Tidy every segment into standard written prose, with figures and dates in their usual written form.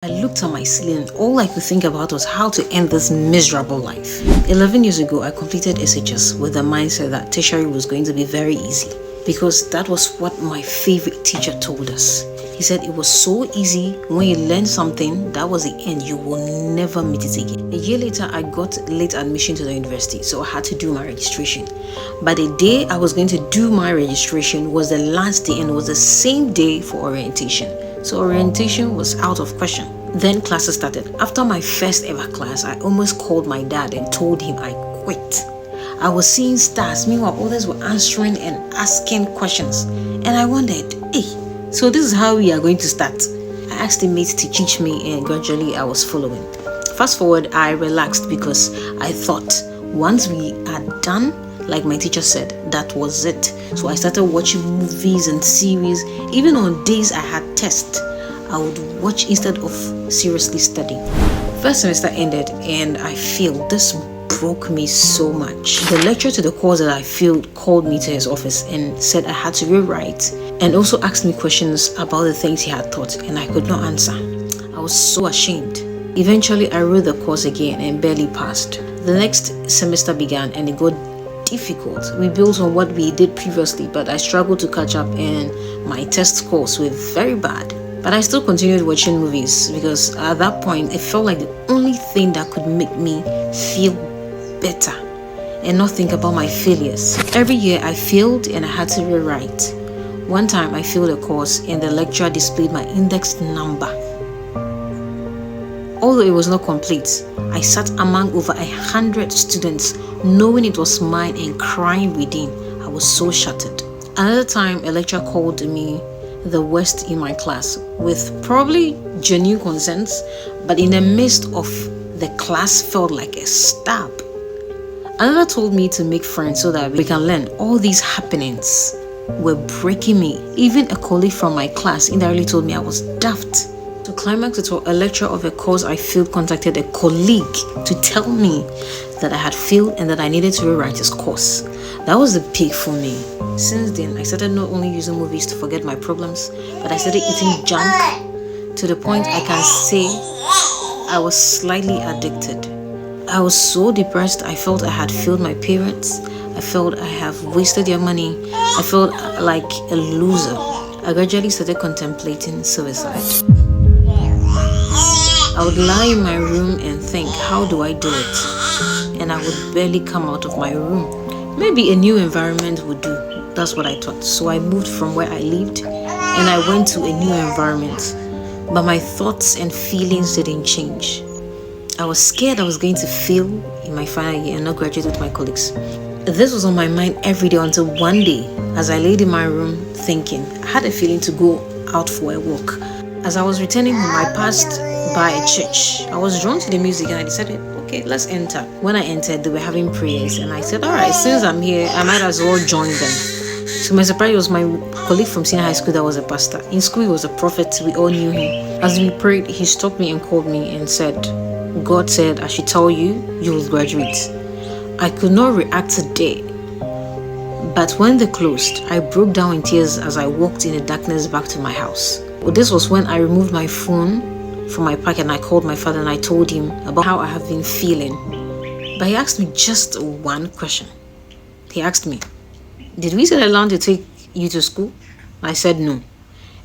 I looked at my ceiling and all I could think about was how to end this miserable life. 11 years ago, I completed SHS with the mindset that tertiary was going to be very easy because that was what my favorite teacher told us. He said it was so easy. When you learn something, that was the end. You will never meet it again. A year later, I got late admission to the university, so I had to do my registration. But the day I was going to do my registration was the last day and it was the same day for orientation. So orientation was out of question. Then classes started. After my first ever class, I almost called my dad and told him I quit. I was seeing stars, meanwhile others were answering and asking questions. And I wondered, hey, so this is how we are going to start. I asked the mates to teach me and gradually I was following. Fast forward, I relaxed because I thought once we are done, like my teacher said, that was it. So I started watching movies and series. Even on days I had tests, I would watch instead of seriously studying. First semester ended and I feel this broke me so much. The lecturer to the course that I failed called me to his office and said I had to rewrite and also asked me questions about the things he had taught and I could not answer. I was so ashamed. Eventually I wrote the course again and barely passed. The next semester began and it got difficult. We built on what we did previously, but I struggled to catch up and my test scores were very bad. But I still continued watching movies because at that point it felt like the only thing that could make me feel better and not think about my failures. Every year I failed and I had to rewrite. One time I failed a course and the lecturer displayed my index number. Although it was not complete, I sat among over 100 students knowing it was mine and crying within. I was so shattered. Another time a lecturer called me the worst in my class with probably genuine concerns, but in the midst of the class felt like a stab. Another told me to make friends so that we can learn. All these happenings were breaking me. Even a colleague from my class indirectly told me I was daft. To climax it all, a lecturer of a course I failed contacted a colleague to tell me that I had failed and that I needed to rewrite his course. That was the peak for me. Since then, I started not only using movies to forget my problems, but I started eating junk to the point I can say I was slightly addicted. I was so depressed. I felt I had failed my parents. I felt I have wasted their money. I felt like a loser. I gradually started contemplating suicide. I would lie in my room and think, how do I do it? And I would barely come out of my room. Maybe a new environment would do. That's what I thought. So I moved from where I lived and I went to a new environment. But my thoughts and feelings didn't change. I was scared I was going to fail in my final year and not graduate with my colleagues. This was on my mind every day until one day, as I laid in my room thinking, I had a feeling to go out for a walk. As I was returning home, I passed by a church. I was drawn to the music and I decided, okay, let's enter. When I entered, they were having prayers and I said, all right, since I'm here, I might as well join them. To my surprise, it was my colleague from senior high school that was a pastor. In school, he was a prophet. We all knew him. As we prayed, he stopped me and called me and said, God said, I should tell you, you will graduate. I could not react today. But when they closed, I broke down in tears as I walked in the darkness back to my house. Well, this was when I removed my phone from my pocket and I called my father and I told him about how I have been feeling. But he asked me just one question. He asked me, did we settle down to take you to school? I said no.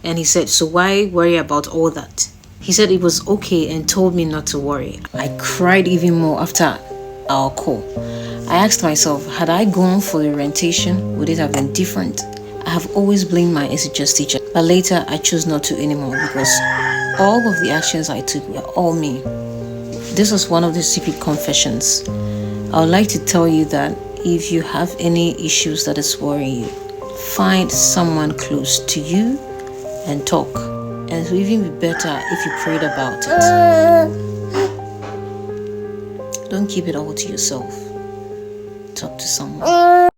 And he said, so why worry about all that? He said it was okay and told me not to worry. I cried even more after our call. I asked myself, had I gone for the orientation, would it have been different? I have always blamed my SHS teacher, but later I chose not to anymore because all of the actions I took were all me. This was one of the secret confessions. I would like to tell you that if you have any issues that is worrying you, find someone close to you and talk. And it will even be better if you prayed about it. Don't keep it all to yourself. Talk to someone.